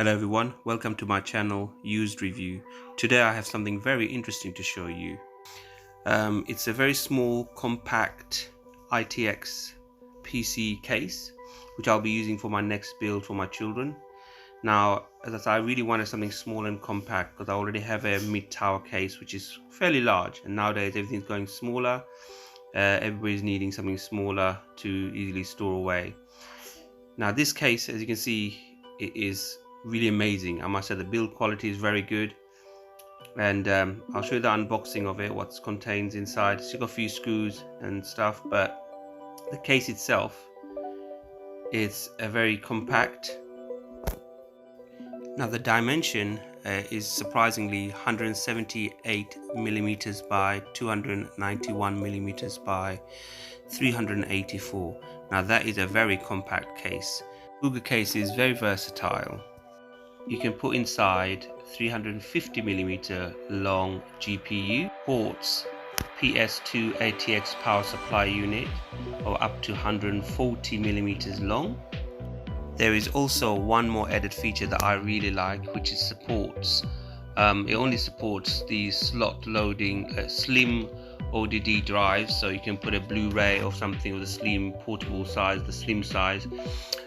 Hello everyone, welcome to my channel Used Review. Today I have something very interesting to show you. It's a very small compact ITX PC case which I'll be using for my next build for my children. Now, as I said, I really wanted something small and compact because I already have a mid-tower case which is fairly large, and nowadays everything's going smaller. Everybody's needing something smaller to easily store away. Now this case, as you can see, it is really amazing. I must say the build quality is very good, and I'll show you the unboxing of it, what's contains inside. It's got a few screws and stuff, but the case itself is a very compact. Now the dimension is surprisingly 178 millimeters by 291 millimeters by 384. Now that is a very compact case. COUGAR case is very versatile. You can put inside 350mm long GPU, ports, PS2 ATX power supply unit of up to 140mm long. There is also one more added feature that I really like, which is supports. It only supports the slot loading slim ODD drives, so you can put a Blu-ray or something with a slim portable size, the slim size.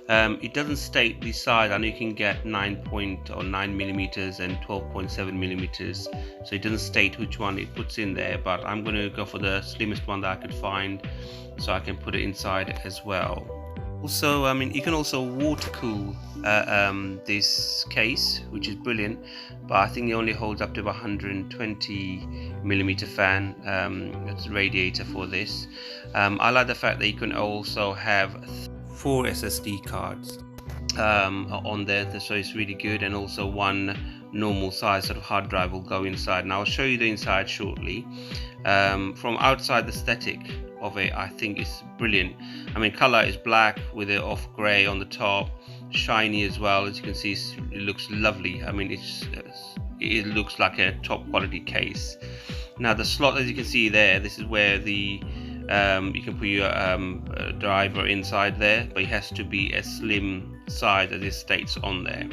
It doesn't state the size. I know you can get 9.9mm and 12.7mm, so it doesn't state which one it puts in there, but I'm going to go for the slimmest one that I could find so I can put it inside as well. Also, you can also water cool this case, which is brilliant, but I think it only holds up to about 120mm fan. That's the radiator for this. I like the fact that you can also have 4 SSD cards on there, so it's really good, and also one normal size sort of hard drive will go inside. Now I'll show you the inside shortly. From outside, the aesthetic of it, I think it's brilliant. Color is black with it off grey on the top, shiny as well. As you can see, it looks lovely. It looks like a top quality case. Now the slot, as you can see there, this is where the you can put your driver inside there, but it has to be a slim size as it states on there,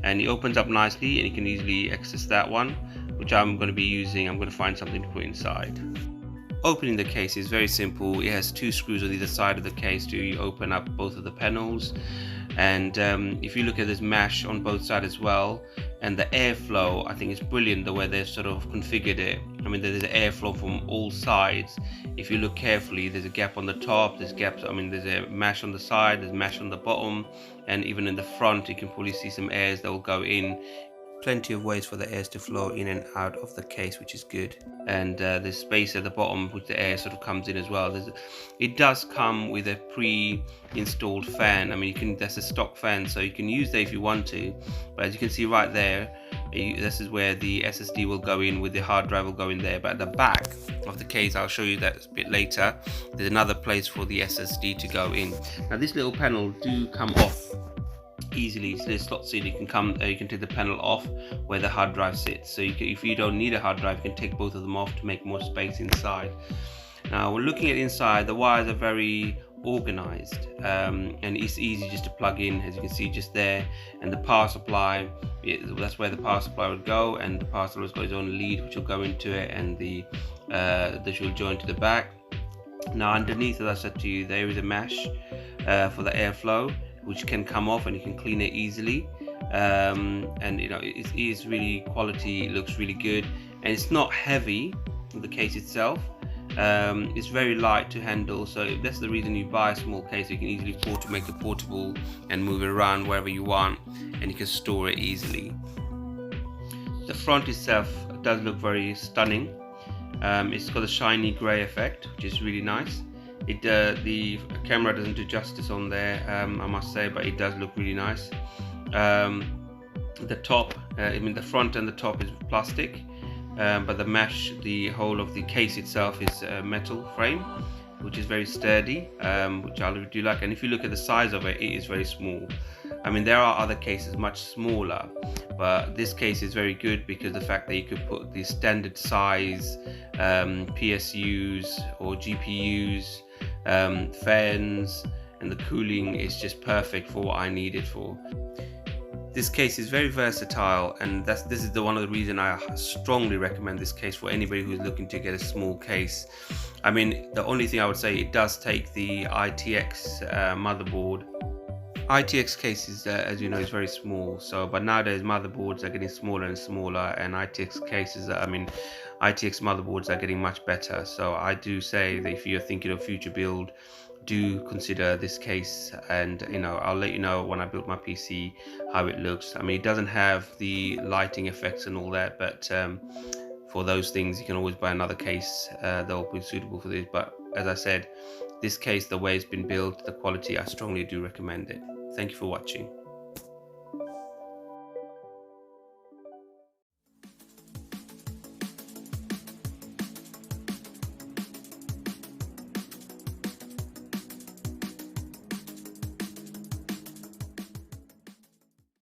and it opens up nicely and you can easily access that one, which I'm going to be using. I'm going to find something to put inside. Opening the case is very simple. It has 2 screws on either side of the case to open up both of the panels, and if you look at this mesh on both sides as well, and the airflow, I think it's brilliant the way they've sort of configured it. There's airflow from all sides. If you look carefully, there's a gap on the top, there's gaps, there's a mesh on the side, there's mesh on the bottom, and even in the front you can probably see some airs that will go in. Plenty of ways for the airs to flow in and out of the case, which is good. And there's space at the bottom which the air sort of comes in as well. It does come with a pre-installed fan. That's a stock fan, so you can use that if you want to, but as you can see right there, this is where the SSD will go in, with the hard drive will go in there. But at the back of the case, I'll show you that a bit later, there's another place for the SSD to go in. Now this little panel do come off easily, so there's slots in. You can take the panel off where the hard drive sits, so if you don't need a hard drive, you can take both of them off to make more space inside. Now we're looking at inside, the wires are very organized, and it's easy just to plug in, as you can see just there. And the power supply, that's where the power supply would go, and the power supply has got its own lead which will go into it, and the that will join to the back. Now underneath, as I said to you, there is a mesh for the airflow, which can come off and you can clean it easily. And it is really quality. It looks really good, and it's not heavy, the case itself. It's very light to handle, so that's the reason you buy a small case. You can easily make it portable and move it around wherever you want, and you can store it easily. The front itself does look very stunning. It's got a shiny grey effect, which is really nice. The camera doesn't do justice on there, I must say, but it does look really nice. The top, the front and the top is plastic, but the mesh, the whole of the case itself is a metal frame, which is very sturdy, which I do like. And if you look at the size of it, it is very small. There are other cases much smaller, but this case is very good because the fact that you could put the standard size PSUs or GPUs, fans, and the cooling is just perfect for what I need it for. This case is very versatile, and this is one of the reason I strongly recommend this case for anybody who's looking to get a small case. I mean, the only thing I would say, it does take the ITX motherboard. ITX cases, as you know, is very small. So, but nowadays motherboards are getting smaller and smaller, and ITX cases, ITX motherboards are getting much better. So I do say that if you're thinking of future build, do consider this case, and I'll let you know when I build my PC how it looks. I mean, it doesn't have the lighting effects and all that, but for those things you can always buy another case that will be suitable for this. But as I said, this case, the way it's been built, the quality, I strongly do recommend it. Thank you for watching.